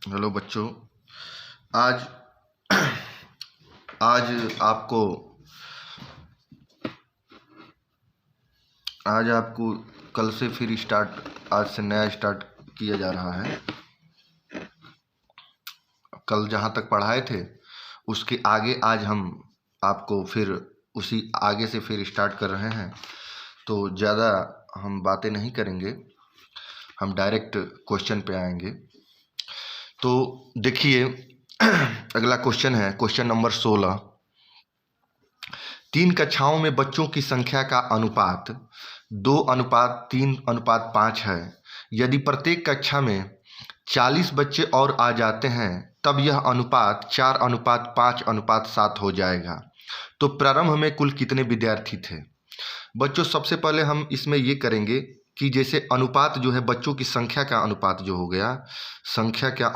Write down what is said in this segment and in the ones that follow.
Hello बच्चों। आज आज आपको आज आपको कल से फिर आज से नया स्टार्ट किया जा रहा है। कल जहाँ तक पढ़ाए थे उसके आगे आज हम आपको फिर उसी आगे से फिर स्टार्ट कर रहे हैं। तो ज़्यादा हम बातें नहीं करेंगे, हम डायरेक्ट क्वेश्चन पे आएंगे। तो देखिए अगला क्वेश्चन है क्वेश्चन नंबर 16। 3 कक्षाओं में बच्चों की संख्या का अनुपात 2:3:5 है। यदि प्रत्येक कक्षा में 40 बच्चे और आ जाते हैं तब यह अनुपात 4:5:7 हो जाएगा। तो प्रारंभ में कुल कितने विद्यार्थी थे? बच्चों सबसे पहले हम इसमें ये करेंगे कि जैसे अनुपात जो है बच्चों की संख्या का अनुपात जो हो गया, संख्या का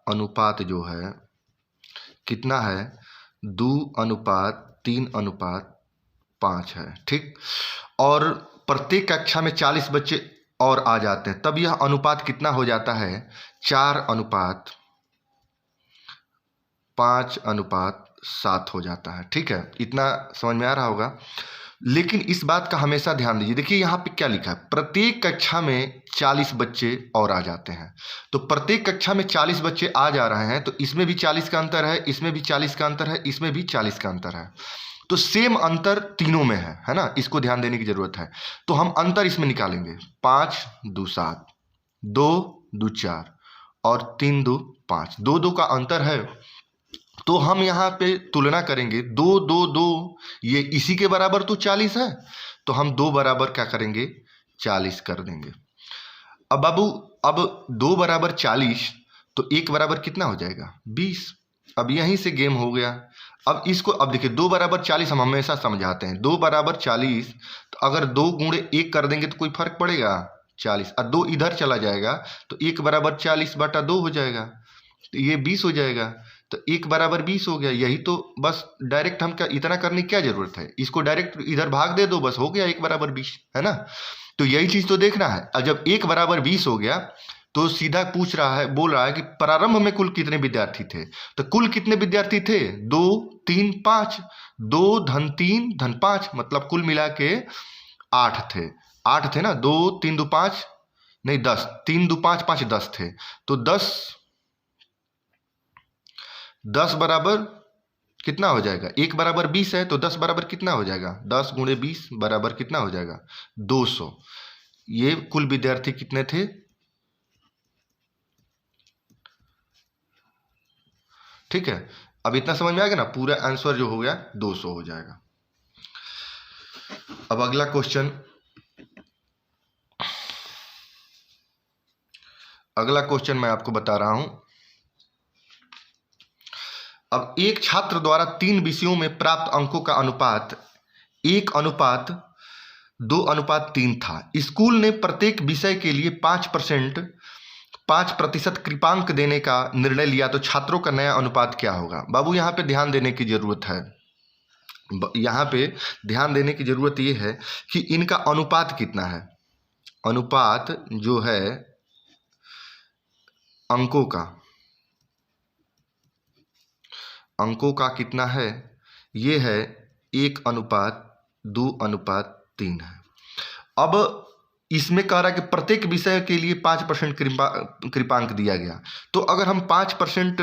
अनुपात जो है कितना है? 2:3:5 है, ठीक। और प्रत्येक कक्षा में 40 बच्चे और आ जाते हैं तब यह अनुपात कितना हो जाता है? 4:5:7 हो जाता है, ठीक है। इतना समझ में आ रहा होगा। लेकिन इस बात का हमेशा ध्यान दीजिए। देखिए यहाँ पे क्या लिखा है, प्रत्येक कक्षा में 40 बच्चे और आ जाते हैं। तो प्रत्येक कक्षा में 40 बच्चे आ जा रहे हैं तो इसमें भी 40 का अंतर है, इसमें भी 40 का अंतर है, इसमें भी 40 का अंतर है। तो सेम अंतर तीनों में है ना, इसको ध्यान देने की जरूरत है। तो हम अंतर इसमें निकालेंगे। 5×2=7, 2×2=4 और 3×2=5, 2 का अंतर है। तो हम यहाँ पे तुलना करेंगे, 2 ये इसी के बराबर तो 40 है, तो हम 2 बराबर क्या करेंगे? 40 कर देंगे। अब बाबू अब 2 बराबर 40 तो 1 बराबर कितना हो जाएगा? 20। अब यहीं से गेम हो गया। अब इसको अब देखिए 2 बराबर 40 हम हमेशा समझाते हैं। 2 बराबर 40 तो अगर 2 गुणे 1 कर देंगे तो कोई फर्क पड़ेगा? 40। और 2 इधर चला जाएगा तो 1 बराबर 40/2 हो जाएगा, तो ये 20 हो जाएगा। तो 1 बराबर 20 हो गया। यही तो बस डायरेक्ट हम क्या इतना करने की क्या जरूरत है? इसको डायरेक्ट इधर भाग दे दो, बस हो गया 1 बराबर 20, है ना। तो यही चीज तो देखना है। और जब 1 बराबर 20 हो गया तो सीधा पूछ रहा है, बोल रहा है कि प्रारंभ में कुल कितने विद्यार्थी थे। तो कुल कितने विद्यार्थी थे? 2 3 5, 2 धन 3 धन 5, मतलब कुल मिला के 8 थे। 8 थे ना, 2 3 2 5 नहीं 10, 3 2 5 5 10 थे। तो 10 बराबर कितना हो जाएगा? 1 बराबर 20 है तो 10 बराबर कितना हो जाएगा? 10 × 20 बराबर कितना हो जाएगा? 200। ये कुल विद्यार्थी कितने थे? ठीक है। अब इतना समझ में आ गया ना, पूरा आंसर जो हो गया 200 हो जाएगा। अब अगला क्वेश्चन मैं आपको बता रहा हूं। अब एक छात्र द्वारा 3 विषयों में प्राप्त अंकों का अनुपात 1:2:3 था। स्कूल ने प्रत्येक विषय के लिए 5% कृपांक देने का निर्णय लिया, तो छात्रों का नया अनुपात क्या होगा? बाबू यहाँ पे ध्यान देने की जरूरत है। यहाँ पे ध्यान देने की जरूरत यह है कि इनका अनुपात कितना है। अनुपात जो है अंकों का कितना है? ये है 1:2:3 है। अब इसमें कह रहा है कि प्रत्येक विषय के लिए 5% कृपांक दिया गया। तो अगर हम 5%,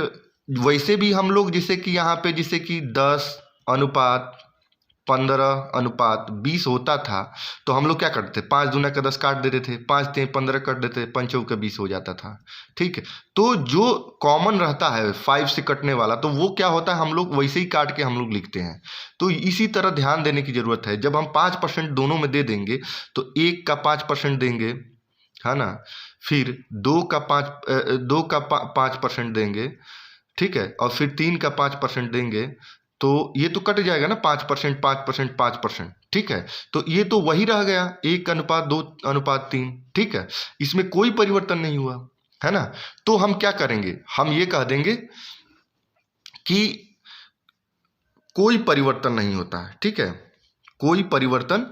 वैसे भी हम लोग जैसे कि यहाँ पे जैसे कि 10:15:20 होता था तो हम लोग क्या करते थे? 5 दूना का 10 काट देते थे, 5 3 15 काट देते, 5 चौका 20 हो जाता था, ठीक है। तो जो कॉमन रहता है 5 से कटने वाला, तो वो क्या होता है, हम लोग वैसे ही काट के हम लोग लिखते हैं। तो इसी तरह ध्यान देने की जरूरत है। जब हम 5% दोनों में दे देंगे तो 1 का 5% देंगे, है ना, फिर 2 का 5% देंगे, ठीक है, और फिर 3 का 5% देंगे। तो ये तो कट जाएगा ना, 5% 5% 5%, ठीक है। तो ये तो वही रह गया 1:2:3, ठीक है। इसमें कोई परिवर्तन नहीं हुआ, है ना। तो हम क्या करेंगे, हम ये कह देंगे कि कोई परिवर्तन नहीं होता है, ठीक है, कोई परिवर्तन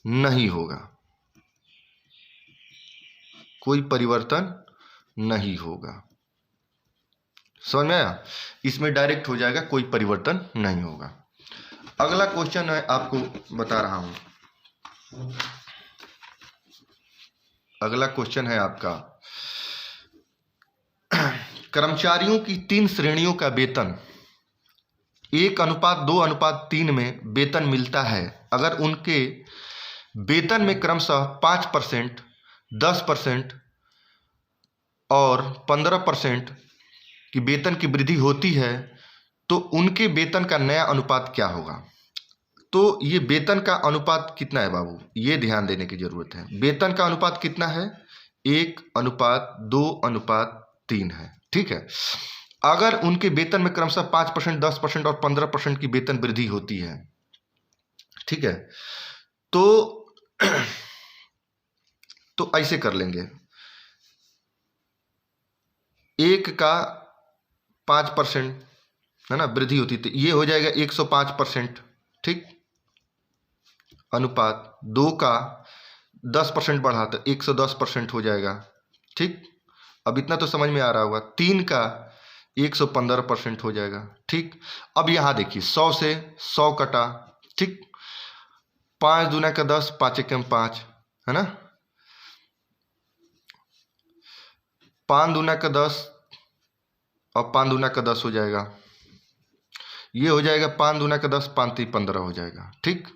नहीं होगा। कोई परिवर्तन नहीं होगा। समझ में आया? इसमें डायरेक्ट हो जाएगा कोई परिवर्तन नहीं होगा। अगला क्वेश्चन है, आपको बता रहा हूं। अगला क्वेश्चन है आपका, कर्मचारियों की 3 श्रेणियों का वेतन 1:2:3 में वेतन मिलता है। अगर उनके वेतन में क्रमशः 5%, 10% और 15% की वेतन की वृद्धि होती है तो उनके वेतन का नया अनुपात क्या होगा? तो ये वेतन का अनुपात कितना है बाबू, ये ध्यान देने की जरूरत है। वेतन का अनुपात कितना है? 1:2:3 है। ठीक है। अगर उनके वेतन में क्रमशः 5%, 10% और 15% की वेतन वृद्धि होती है, ठीक है, तो ऐसे कर लेंगे, 1 का 5% है ना वृद्धि होती, तो ये हो जाएगा 105%। ठीक, अनुपात 2 का 10% बढ़ा तो 110% हो जाएगा। ठीक, अब इतना तो समझ में आ रहा होगा। 3 का 115% हो जाएगा। ठीक, अब यहाँ देखिए 100 से 100 कटा। ठीक, 5 दूना का 10, 5 एकम 5 है ना, 5 दूना का 10 और 5 दूना का 10 हो जाएगा। ये हो जाएगा 5 दूना का 10, 5 3 15 हो जाएगा। ठीक,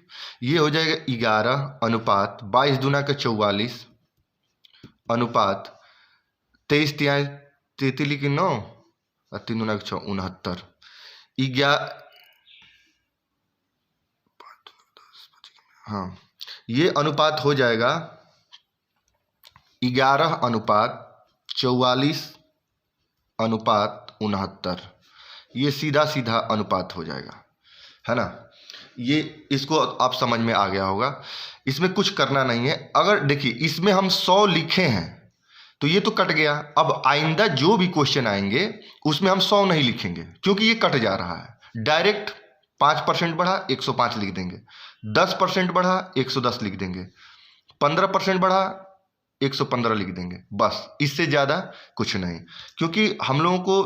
ये हो जाएगा 11 अनुपात 22 दूना का 44 अनुपात 23 तिहाई 33 की 9 और 3 दूना का 6 69। हाँ, ये अनुपात हो जाएगा 11 अनुपात 44 अनुपात 69। ये सीधा सीधा अनुपात हो जाएगा, है ना। ये इसको आप समझ में आ गया होगा। इसमें कुछ करना नहीं है। अगर देखिए इसमें हम 100 लिखे हैं तो ये तो कट गया। अब आइंदा जो भी क्वेश्चन आएंगे उसमें हम 100 नहीं लिखेंगे क्योंकि ये कट जा रहा है। डायरेक्ट 5% बढ़ा 105 लिख देंगे, 10% बढ़ा 110 लिख देंगे, 15% बढ़ा 115 लिख देंगे, बस। इससे ज़्यादा कुछ नहीं, क्योंकि हम लोगों को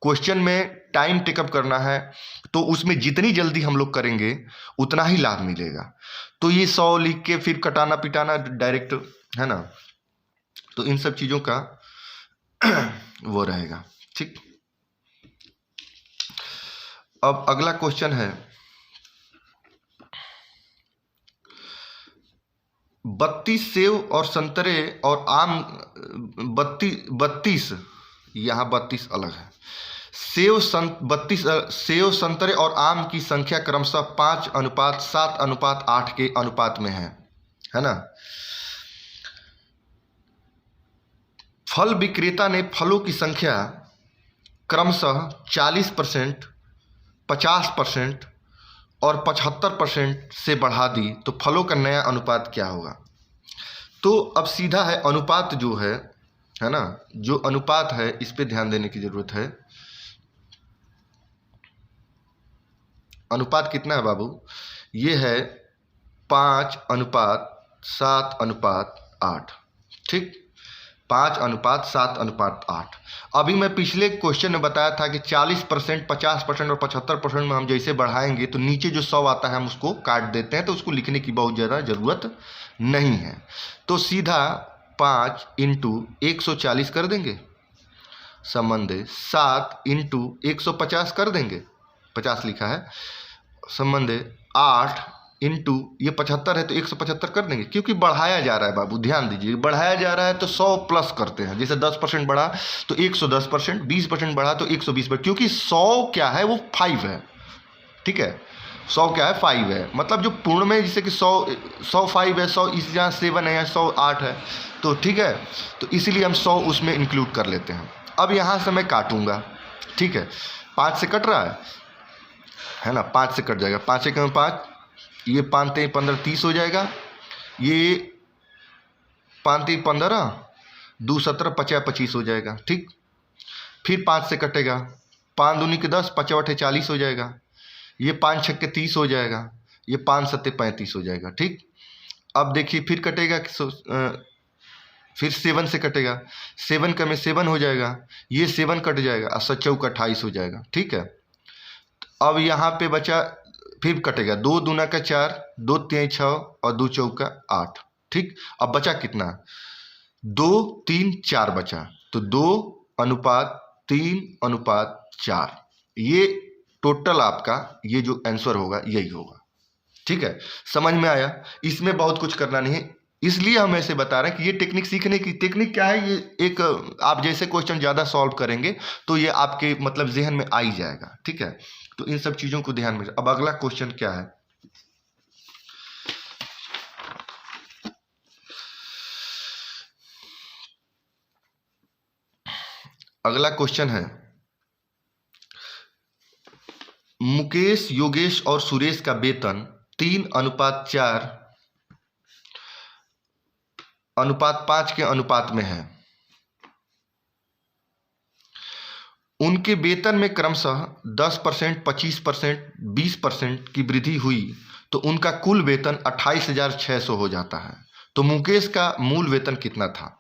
क्वेश्चन में टाइम टेकअप करना है, तो उसमें जितनी जल्दी हम लोग करेंगे उतना ही लाभ मिलेगा। तो ये 100 लिख के फिर कटाना पिटाना डायरेक्ट, है ना, तो इन सब चीज़ों का वो रहेगा। ठीक, अब अगला क्वेश्चन है, 32 सेव और संतरे और आम 32 यहाँ 32 अलग है। सेव 32 सेव संतरे और आम की संख्या क्रमशः 5:7:8 के अनुपात में है ना। फल विक्रेता ने फलों की संख्या क्रमशः 40%, 50% और 75% से बढ़ा दी तो फलों का नया अनुपात क्या होगा? तो अब सीधा है, अनुपात जो है ना, जो अनुपात है इस पे ध्यान देने की जरूरत है। अनुपात कितना है बाबू? ये है 5:7:8। ठीक, 5:7:8। अभी मैं पिछले क्वेश्चन में बताया था कि 40%, 50% और 75% में हम जैसे बढ़ाएंगे तो नीचे जो 100 आता है हम उसको काट देते हैं, तो उसको लिखने की बहुत ज़्यादा ज़रूरत नहीं है। तो सीधा 5 × 140 कर देंगे, संबंधे 7 × 150 कर देंगे, 50 लिखा है, संबंधे 8 इंटू ये 75 है तो 175 कर देंगे, क्योंकि बढ़ाया जा रहा है बाबू, ध्यान दीजिए, बढ़ाया जा रहा है तो 100 प्लस करते हैं। जैसे 10% बढ़ा तो 110%, 20% बढ़ा तो 120%, क्योंकि 100 क्या है वो 5 है। ठीक है, 100 क्या है 5 है, मतलब जो पूर्ण में जैसे कि 100 5 है, 100 इस जहाँ 7 है, 100 8 है, तो ठीक है, तो इसीलिए हम 100 उसमें इंक्लूड कर लेते हैं। अब यहाँ से मैं काटूंगा, ठीक है, 5 से कट रहा है ना, 5 से कट जाएगा, 5 एकम 5, ये 5 3 15 30 हो जाएगा, ये 5 3 15 2 17 50 25 हो जाएगा। ठीक, फिर 5 से कटेगा, 5 दूनी के 10, 5 8 40 हो जाएगा, ये 5 6 के 30 हो जाएगा, ये 5 7 35 हो जाएगा। ठीक, अब देखिए फिर कटेगा फिर 7 से कटेगा, 7 का में 7 हो जाएगा, ये 7 कट जाएगा और 7 चौका 28 हो जाएगा। ठीक है, अब यहाँ पे बचा, फिर कटेगा 2 दूना का 4, 2 तिहाई 6 और 2 चौका 8। ठीक, अब बचा कितना, 2 3 4 बचा, तो 2:3:4, ये टोटल आपका ये जो आंसर होगा यही होगा। ठीक है, समझ में आया। इसमें बहुत कुछ करना नहीं है, इसलिए हम ऐसे बता रहे हैं कि ये टेक्निक सीखने की टेक्निक क्या है, ये एक आप जैसे क्वेश्चन ज़्यादा सॉल्व करेंगे तो ये आपके मतलब जहन में आ ही जाएगा। ठीक है, तो इन सब चीज़ों को ध्यान में। अब अगला क्वेश्चन क्या है, अगला क्वेश्चन है, मुकेश, योगेश और सुरेश का वेतन 3:4:5 के अनुपात में है। उनके वेतन में क्रमशः 10%, 25%, 20% की वृद्धि हुई तो उनका कुल वेतन 28,600 हो जाता है। तो मुकेश का मूल वेतन कितना था।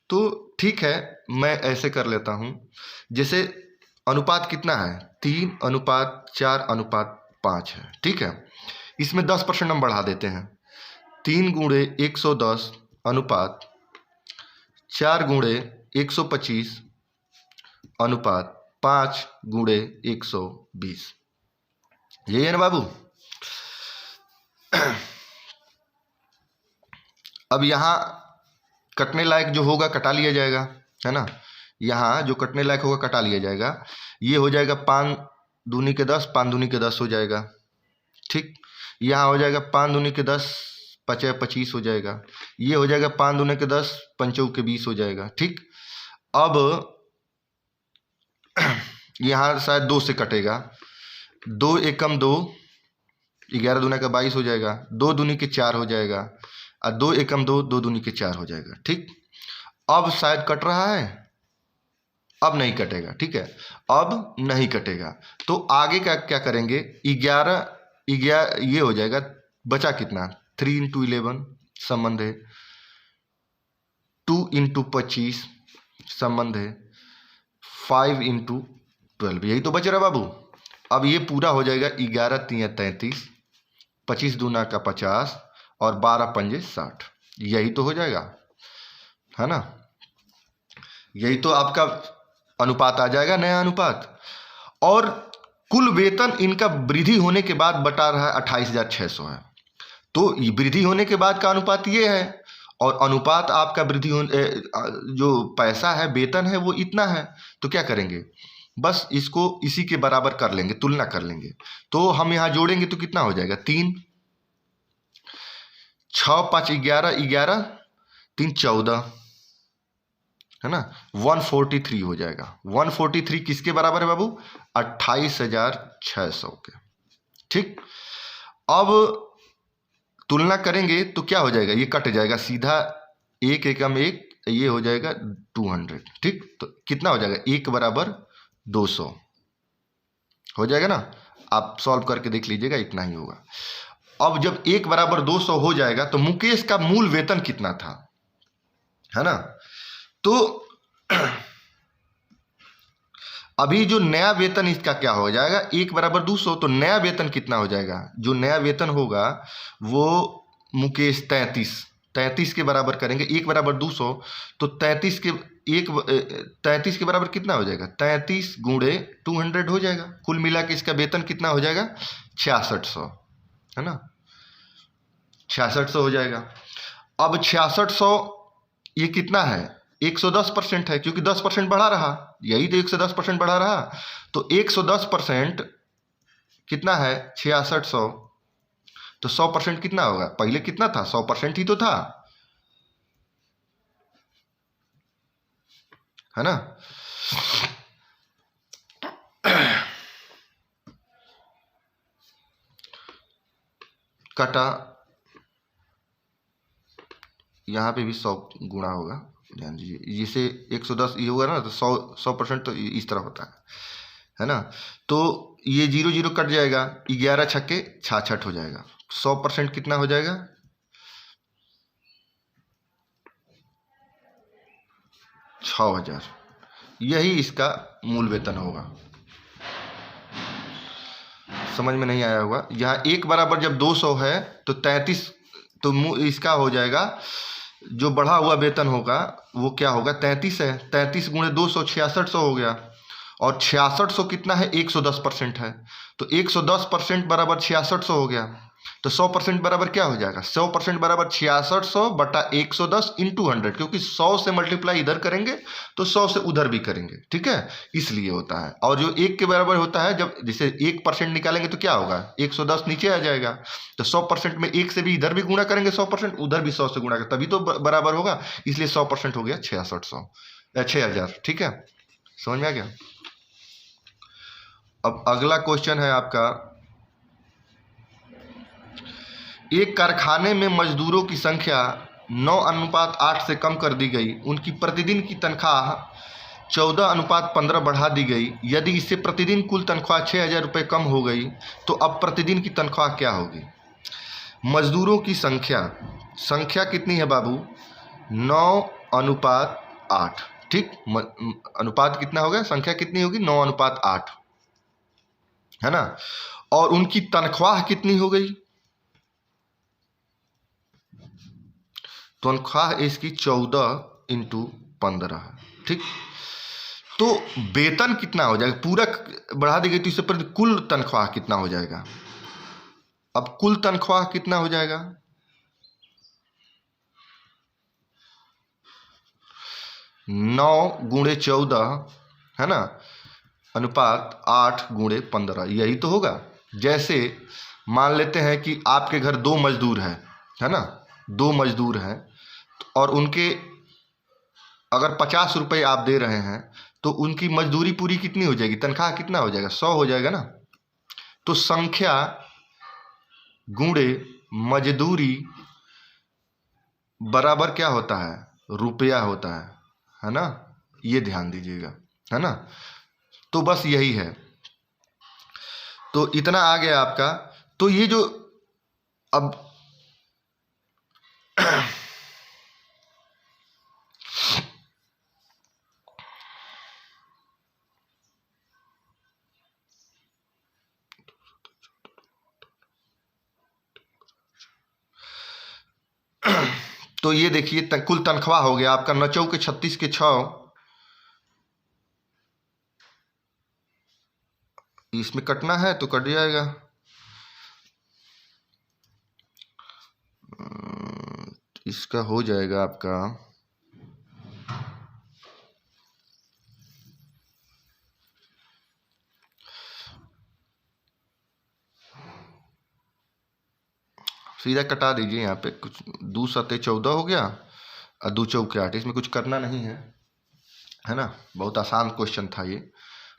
तो ठीक है, मैं ऐसे कर लेता हूँ, जैसे अनुपात कितना है, 3:4:5 है। ठीक है, इसमें 10% हम बढ़ा देते हैं, 3 × 110 अनुपात 4 × 125 अनुपात 5 × 120, यही है ना बाबू। अब यहाँ कटने लायक जो होगा कटा लिया जाएगा, है ना, यहाँ जो कटने लायक होगा कटा लिया जाएगा। ये हो जाएगा 5 दूनी के 10, 5 दूनी के 10 हो जाएगा। ठीक, यहाँ हो जाएगा 5 दूनी के 10, 5 25 हो जाएगा। ये हो जाएगा 5 दूनी के 10, 5 के 20 हो जाएगा। ठीक, अब यहाँ शायद 2 से कटेगा, 2 एकम 2, 11 दूना का 22 हो जाएगा, 2 दूनी के 4 हो जाएगा और 2 एकम 2, 2 दूनी के 4 हो जाएगा। ठीक, अब शायद कट रहा है, अब नहीं कटेगा। ठीक है, अब नहीं कटेगा, तो आगे का क्या करेंगे, 11 ये हो जाएगा, बचा कितना, 3 × 11 संबंध है, 2 × 25 संबंध है, 5 × 12, यही तो बच रहा बाबू। अब ये पूरा हो जाएगा, 11 × 3 = 33, 25 दूना का 50 और 12 पंजे 60, यही तो हो जाएगा, है ना। यही तो आपका अनुपात आ जाएगा, नया अनुपात। और कुल वेतन इनका वृद्धि होने के बाद बटा रहा है 28,600 है, तो वृद्धि होने के बाद का अनुपात ये है, और अनुपात आपका वृद्धि जो पैसा है, वेतन है, वो इतना है। तो क्या करेंगे, बस इसको इसी के बराबर कर लेंगे, तुलना कर लेंगे। तो हम यहाँ जोड़ेंगे तो कितना हो जाएगा, 3 6 5 11 11 3 14, है ना, 143 हो जाएगा। 143 किसके बराबर है बाबू, 28,600 के। ठीक, अब तुलना करेंगे तो क्या हो जाएगा, ये कट जाएगा सीधा, 1 एकम 1, ये हो जाएगा 200। ठीक, तो कितना हो जाएगा, 1 = 200 हो जाएगा ना। आप सॉल्व करके देख लीजिएगा, इतना ही होगा। अब जब 1 = 200 हो जाएगा तो मुकेश का मूल वेतन कितना था, है ना। तो अभी जो नया वेतन इसका क्या हो जाएगा, 1 = 200, तो नया वेतन कितना हो जाएगा, जो नया वेतन होगा वो मुकेश 33 के बराबर करेंगे। 1 = 200, तो 33 के बराबर कितना हो जाएगा, 33 × 200 हो जाएगा। कुल मिला के इसका वेतन कितना हो जाएगा, 6600, है ना, 6600 हो जाएगा। अब 6600 ये कितना है, 110% है, क्योंकि 10% बढ़ा रहा, यही तो 110% बढ़ा रहा। तो 110% कितना है, 6600, तो 100% कितना होगा, पहले कितना था, 100% ही तो था, है ना। कटा, यहाँ पे भी 100 गुणा होगा, ध्यान दीजिए, जिसे 110 ये होगा ना, तो 100% तो इस तरह होता है ना। तो ये 0 0 कट जाएगा, 11 छक्के 66 हो जाएगा। 100% कितना हो जाएगा, 6,000, यही इसका मूल वेतन होगा। समझ में नहीं आया होगा। यहाँ एक बराबर जब 200 है तो 33, तो इसका हो जाएगा जो बढ़ा हुआ वेतन होगा वो क्या होगा, 33 है। 33 गुणे 200 6600 हो गया। और 6600 कितना है, 110% है। तो 110% बराबर 6600 हो गया। तो 100% बराबर क्या हो जाएगा, 100% बराबर 6600 बटा 110 इंटू 100, क्योंकि 100 से मल्टीप्लाई इधर करेंगे तो 100 से उधर भी करेंगे, ठीक है, इसलिए होता है। और जो 1 के बराबर होता है, जब जैसे 1% निकालेंगे तो क्या होगा, 110 नीचे आ जाएगा। तो 100% में 1 से भी इधर भी गुणा करेंगे 100%, उधर भी 100 से गुणा करेंगे, तभी तो बराबर होगा। इसलिए 100% हो गया 6,000, ठीक है। समझ में आ गया। अब अगला क्वेश्चन है आपका, एक कारखाने में मजदूरों की संख्या 9:8 से कम कर दी गई। उनकी प्रतिदिन की तनख्वाह 14:15 बढ़ा दी गई। यदि इससे प्रतिदिन कुल तनख्वाह 6,000 रुपये कम हो गई तो अब प्रतिदिन की तनख्वाह क्या होगी। मजदूरों की संख्या कितनी है बाबू, 9:8, ठीक। अनुपात कितना होगा, संख्या कितनी होगी, 9:8, है ना। और उनकी तनख्वाह कितनी हो गई, तनख्वाह इसकी 14 × 15, ठीक। तो वेतन कितना हो जाएगा, पूरा बढ़ा दी गई तो इससे पर कुल तनख्वाह कितना हो जाएगा। अब कुल तनख्वाह कितना हो जाएगा, 9 × 14, है ना, अनुपात 8 × 15, यही तो होगा। जैसे मान लेते हैं कि आपके घर 2 मजदूर हैं, है ना, 2 मजदूर हैं, और उनके अगर 50 रुपये आप दे रहे हैं तो उनकी मजदूरी पूरी कितनी हो जाएगी, तनख्वाह कितना हो जाएगा, 100 हो जाएगा ना। तो संख्या गुणे मजदूरी बराबर क्या होता है, रुपया होता है ना, ये ध्यान दीजिएगा, है ना। तो बस यही है। तो इतना आ गया आपका। तो ये जो अब तो ये देखिए कुल तनख्वाह हो गया आपका 9 चौके 36 के 6, इसमें कटना है तो कट जाएगा। इसका हो जाएगा आपका सीधा कटा दीजिए। यहाँ पे कुछ 2 सते 14 हो गया और 2 चौके 8, इसमें कुछ करना नहीं है ना। बहुत आसान क्वेश्चन था ये,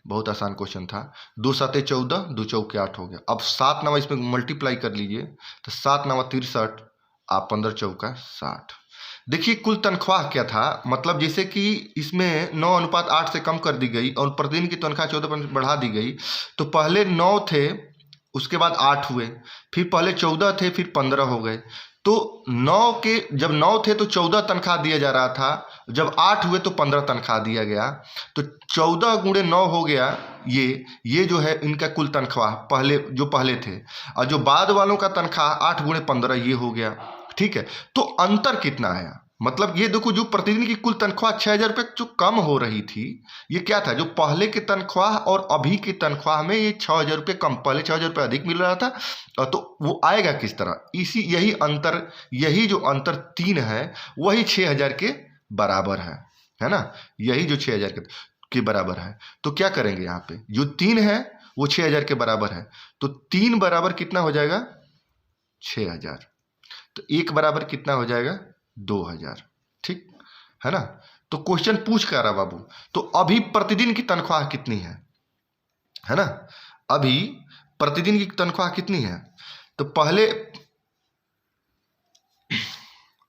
बहुत आसान क्वेश्चन था। 2 सते 14, 2 चौके 8 हो गया। अब 7 9 इसमें मल्टीप्लाई कर लीजिए तो 7 9 63, आप 15 चौका 60। देखिए कुल तनख्वाह क्या था, मतलब जैसे कि इसमें 9:8 से कम कर दी गई और प्रतिदिन की तनख्वाह 14% बढ़ा दी गई। तो पहले 9 थे, उसके बाद 8 हुए, फिर पहले 14 थे, फिर 15 हो गए। तो 9 के जब 9 थे तो 14 तनख्वाह दिया जा रहा था, जब 8 हुए तो 15 तनख्वाह दिया गया। तो 14 × 9 हो गया ये जो है इनका कुल तनख्वाह पहले थे, और जो बाद वालों का तनख्वाह 8 × 15 ये हो गया, ठीक है। तो अंतर कितना आया, मतलब ये देखो जो प्रतिदिन की कुल तनख्वाह 6,000 रुपये जो कम हो रही थी, ये क्या था, जो पहले की तनख्वाह और अभी की तनख्वाह में ये 6,000 रुपये कम, पहले 6,000 रुपये अधिक मिल रहा था। तो वो आएगा किस तरह, यही जो अंतर 3 है वही 6,000 के बराबर है ना। यही जो 6,000 के बराबर है। तो क्या करेंगे, यहाँ पे जो 3 है वो 6,000 के बराबर है, तो 3 बराबर कितना हो जाएगा, 6,000। तो 1 बराबर कितना हो जाएगा, 2,000, ठीक है ना। तो क्वेश्चन पूछ कर रहा बाबू, तो अभी प्रतिदिन की तनख्वाह कितनी है ना, अभी प्रतिदिन की तनख्वाह कितनी है। तो पहले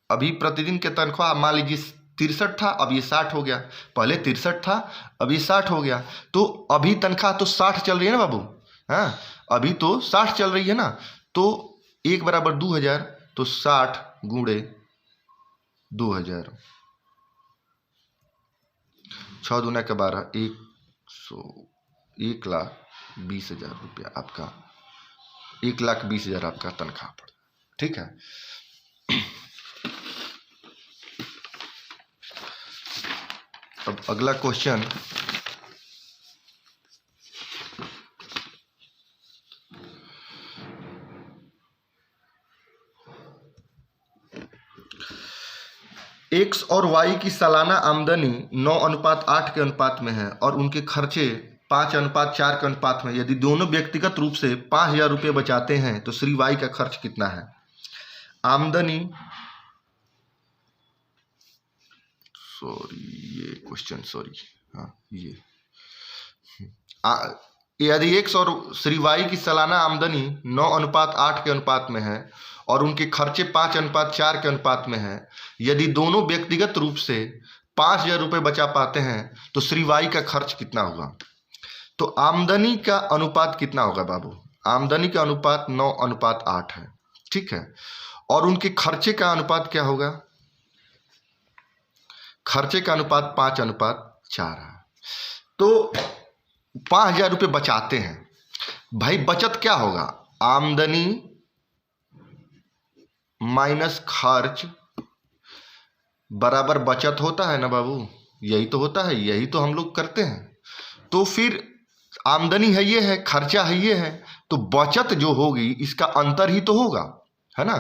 अभी प्रतिदिन की तनख्वाह मान लीजिए 63 था, अब ये 60 हो गया। पहले 63 था, अब ये 60 हो गया। तो अभी तनख्वाह तो 60 चल रही है ना बाबू, हाँ अभी तो 60 चल रही है ना। तो 1 बराबर 2,000, तो 60 × 2,000, 6 दूना के 12, 1,20,000 रुपया आपका, 1,20,000 आपका तनख्वाह पड़, ठीक है। अब अगला क्वेश्चन, एक्स और वाई की सालाना आमदनी 9:8 के अनुपात में है और उनके खर्चे 5:4 के अनुपात में। यदि दोनों व्यक्तिगत रूप से 5,000 रुपये बचाते हैं तो श्री वाई का खर्च कितना है? आमदनी, ये क्वेश्चन, यदि एक्स और श्री वाई की सालाना आमदनी 9:8 के अनुपात में है और उनके खर्चे 5:4 के अनुपात में है, यदि दोनों व्यक्तिगत रूप से 5,000 रुपये बचा पाते हैं तो श्री वाई का खर्च कितना होगा? तो आमदनी का अनुपात कितना होगा बाबू? आमदनी का अनुपात 9:8 है, ठीक है। और उनके खर्चे का अनुपात क्या होगा? खर्चे का अनुपात 5:4 है। तो 5,000 रुपये बचाते हैं, भाई बचत क्या होगा? आमदनी माइनस खर्च बराबर बचत होता है ना बाबू, यही तो होता है, यही तो हम लोग करते हैं। तो फिर आमदनी है ये है, खर्चा है ये है, तो बचत जो होगी इसका अंतर ही तो होगा, है ना।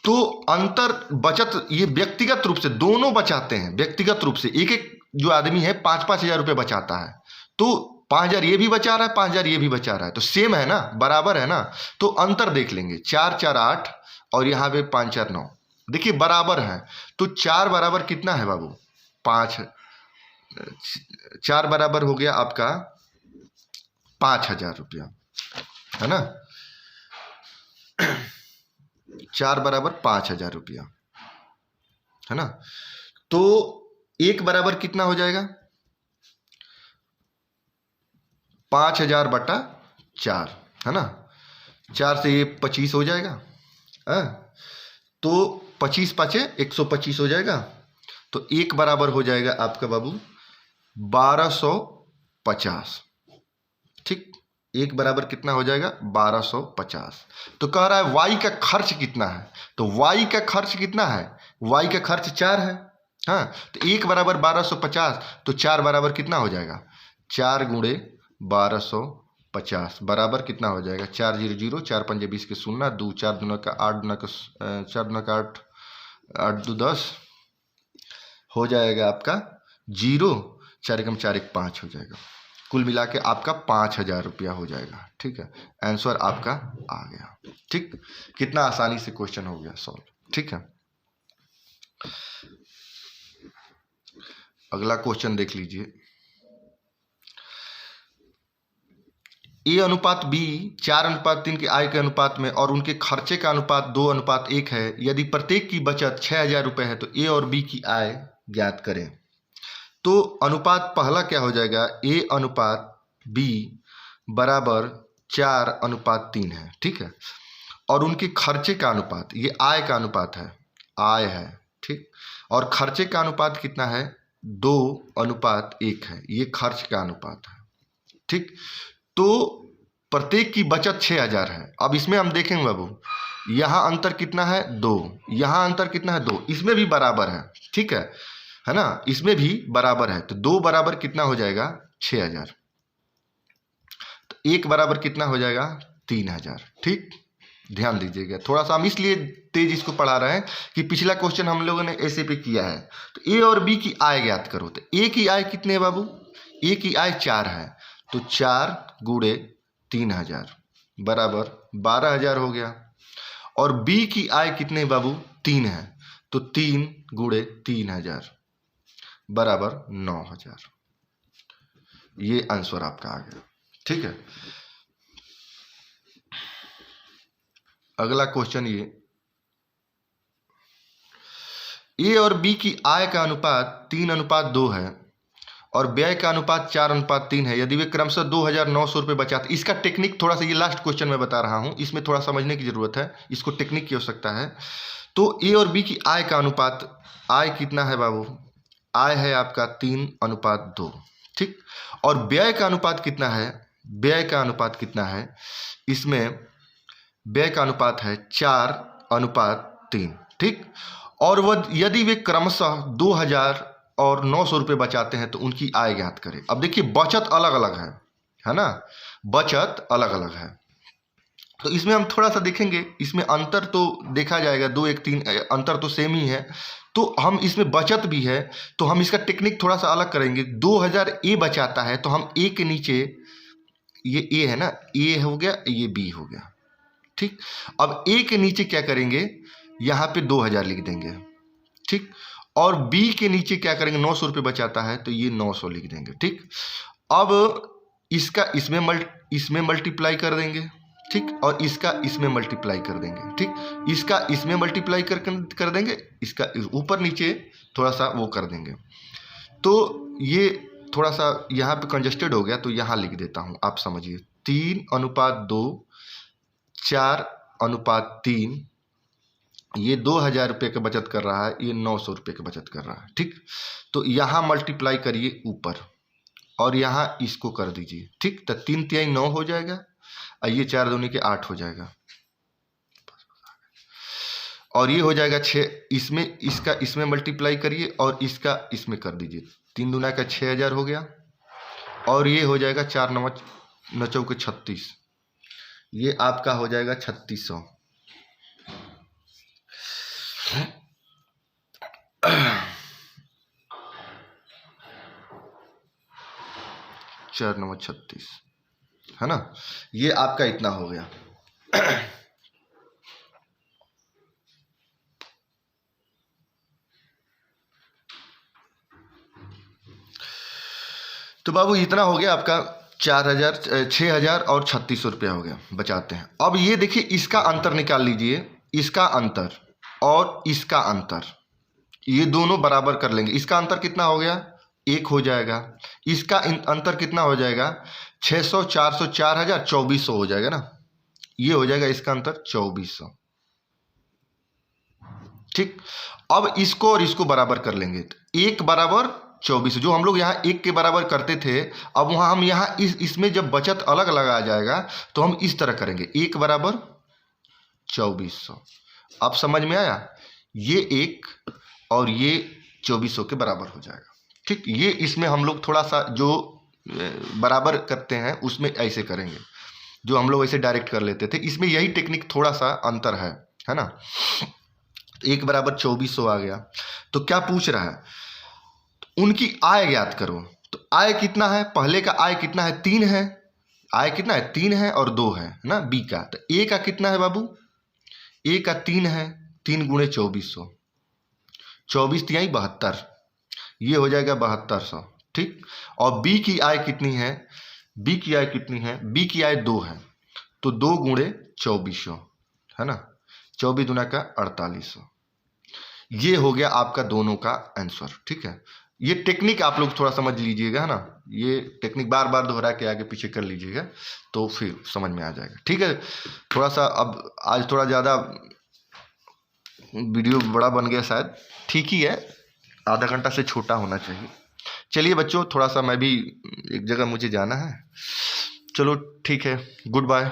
तो अंतर बचत ये व्यक्तिगत रूप से दोनों बचाते हैं, व्यक्तिगत रूप से एक एक जो आदमी है 5,000 रुपये बचाता है, तो 5,000 ये भी बचा रहा है, 5,000 ये भी बचा रहा है, तो सेम है ना, बराबर है ना। तो अंतर देख लेंगे, 4×4 8 और यहाँ पे 5×4 9, देखिए बराबर है। तो 4 बराबर कितना है बाबू? 5, 4 बराबर हो गया आपका 5,000 रुपया, है ना। 4 बराबर 5,000 रुपया, है ना। तो 1 बराबर कितना हो जाएगा? 5,000 बटा 4, है ना। 4 से ये 25 हो जाएगा, है? तो 25 पाँचे 125 हो जाएगा। तो 1 बराबर हो जाएगा आपका बाबू 1250, ठीक। 1 बराबर कितना हो जाएगा? 1250। तो कह रहा है वाई का खर्च कितना है, तो वाई का खर्च कितना है? वाई का खर्च 4 है, हाँ। तो 1 बराबर 1250, तो 4 बराबर कितना हो जाएगा? 4 गुणे 1250 बराबर कितना हो जाएगा? 4 0 0, 4 5 20 के 0, 2 4 दूना का 8 दूना का 4 दूना का 8, 8 2 10 हो जाएगा आपका 0, 4 एकम 4 1 5 हो जाएगा। कुल मिला के आपका 5,000 रुपया हो जाएगा, ठीक है। आंसर आपका आ गया, ठीक। कितना आसानी से क्वेश्चन हो गया सॉल्व, ठीक है। अगला क्वेश्चन देख लीजिए। ए अनुपात बी 4:3 के आय के अनुपात में और उनके खर्चे का अनुपात 2:1 है। यदि प्रत्येक की बचत 6,000 रुपये है तो ए और बी की आय ज्ञात करें। तो अनुपात पहला क्या हो जाएगा? ए अनुपात बी बराबर 4:3 है, ठीक है। और उनके खर्चे का अनुपात, ये आय का अनुपात है, आय है, ठीक। और खर्चे का अनुपात कितना है? 2:1 है, ये खर्च का अनुपात है, ठीक। तो प्रत्येक की बचत 6,000 है। अब इसमें हम देखेंगे बाबू, यहाँ अंतर कितना है? 2, यहाँ अंतर कितना है? 2, इसमें भी बराबर है, ठीक है ना, इसमें भी बराबर है। तो 2 बराबर कितना हो जाएगा? 6,000। तो 1 बराबर कितना हो जाएगा? 3,000, ठीक। ध्यान दीजिएगा, थोड़ा सा हम इसलिए तेज इसको पढ़ा रहे हैं कि पिछला क्वेश्चन हम लोगों ने ऐसे पे किया है। तो ए और बी की आय ज्ञात करो। तो ए की आय कितने है बाबू? ए की आय 4 है, तो 4 गुणे 3,000 बराबर 12,000 हो गया। और बी की आय कितने बाबू? 3 है, तो 3 गुणे 3,000 बराबर 9,000। ये आंसर आपका आ गया, ठीक है। अगला क्वेश्चन ये, ए और बी की आय का अनुपात 3:2 है और व्यय का अनुपात 4:3 है। यदि वे क्रमशः 2,900 रुपये बचाते, इसका टेक्निक थोड़ा सा, ये लास्ट क्वेश्चन मैं बता रहा हूँ, इसमें थोड़ा समझने की जरूरत है, इसको टेक्निक की आवश्यकता है। तो ए और बी की आय का अनुपात, आय कितना है बाबू? आय है आपका 3:2, ठीक। और व्यय का अनुपात कितना है, व्यय का अनुपात कितना है, इसमें व्यय का अनुपात है 4:3, ठीक। और वह यदि वे क्रमशः 2000 और 900 रुपये बचाते हैं तो उनकी आय ज्ञात करें। अब देखिए बचत अलग अलग है ना, बचत अलग अलग है। तो इसमें हम थोड़ा सा देखेंगे, इसमें अंतर तो देखा जाएगा, 2 1 3 अंतर तो सेम ही है। तो हम इसमें बचत भी है तो हम इसका टेक्निक थोड़ा सा अलग करेंगे। 2000 ए बचाता है तो हम ए के नीचे, ये ए है ना, ए हो गया, ये बी हो गया, ठीक। अब ए के नीचे क्या करेंगे, यहाँ पे 2000 लिख देंगे, ठीक। और बी के नीचे क्या करेंगे, 900 रुपये बचाता है तो ये 900 लिख देंगे, ठीक। अब इसका इसमें मल्टीप्लाई कर देंगे, ठीक। और इसका इसमें मल्टीप्लाई कर देंगे, ठीक। इसका इसमें मल्टीप्लाई कर देंगे, इसका ऊपर नीचे थोड़ा सा वो कर देंगे। तो ये थोड़ा सा यहाँ पे कंजस्टेड हो गया तो यहाँ लिख देता हूँ, आप समझिए। 3:2, 4:3, ये 2000 रुपये का बचत कर रहा है, ये 900 रुपये की बचत कर रहा है, ठीक। तो यहाँ मल्टीप्लाई करिए ऊपर और यहाँ इसको कर दीजिए, ठीक। तो 3 तिहाई 9 हो जाएगा और ये 4 दूनी के 8 हो जाएगा और ये हो जाएगा 6। इसमें इसका इसमें मल्टीप्लाई करिए और इसका इसमें कर दीजिए, 3 दूना का 6000 हो गया और ये हो जाएगा 4 9 चौके 36, ये आपका हो जाएगा 3600। 4 9 36 है ना, ये आपका इतना हो गया। तो बाबू इतना हो गया आपका 4000 6000 और 3600 रुपया हो गया बचाते हैं। अब ये देखिए इसका अंतर निकाल लीजिए, इसका अंतर और इसका अंतर, ये दोनों बराबर कर लेंगे। इसका अंतर कितना हो गया, 1 हो जाएगा। इसका अंतर कितना हो जाएगा, 600 400 4000 2400 हो जाएगा ना, ये हो जाएगा इसका अंतर 2400, ठीक। अब इसको और इसको बराबर कर लेंगे, 1 बराबर 2400, जो हम लोग यहाँ 1 के बराबर करते थे, अब वहाँ हम यहाँ इसमें जब बचत अलग अलग आ जाएगा तो हम इस तरह करेंगे, 1 बराबर 2400। अब समझ में आया, ये 1 और ये 2400 के बराबर हो जाएगा, ठीक। ये इसमें हम लोग थोड़ा सा जो बराबर करते हैं उसमें ऐसे करेंगे, जो हम लोग ऐसे डायरेक्ट कर लेते थे, इसमें यही टेक्निक थोड़ा सा अंतर है ना। 1 बराबर 2400 आ गया। तो क्या पूछ रहा है, उनकी आय ज्ञात करो। तो आय कितना है, पहले का आय कितना है, 3 है, आय कितना है, 3 है और 2 है ना बी का। तो ए का कितना है बाबू, ए का 3 है, 3 गुणे 2400, 24 तिहाई 72, ये हो जाएगा 7200, ठीक। और बी की आय कितनी है, बी की आय कितनी है, बी की आय 2 है, तो 2 गुणे 2400 है ना, 24 दूना का 4800। ये हो गया आपका दोनों का आंसर, ठीक है। ये टेक्निक आप लोग थोड़ा समझ लीजिएगा, है ना, ये टेक्निक बार बार दोहरा के आगे पीछे कर लीजिएगा तो फिर समझ में आ जाएगा, ठीक है। थोड़ा सा अब आज थोड़ा ज़्यादा वीडियो बड़ा बन गया शायद, ठीक ही है, आधा घंटा से छोटा होना चाहिए। चलिए बच्चों, थोड़ा सा मैं भी एक जगह मुझे जाना है, चलो ठीक है, गुड बाय।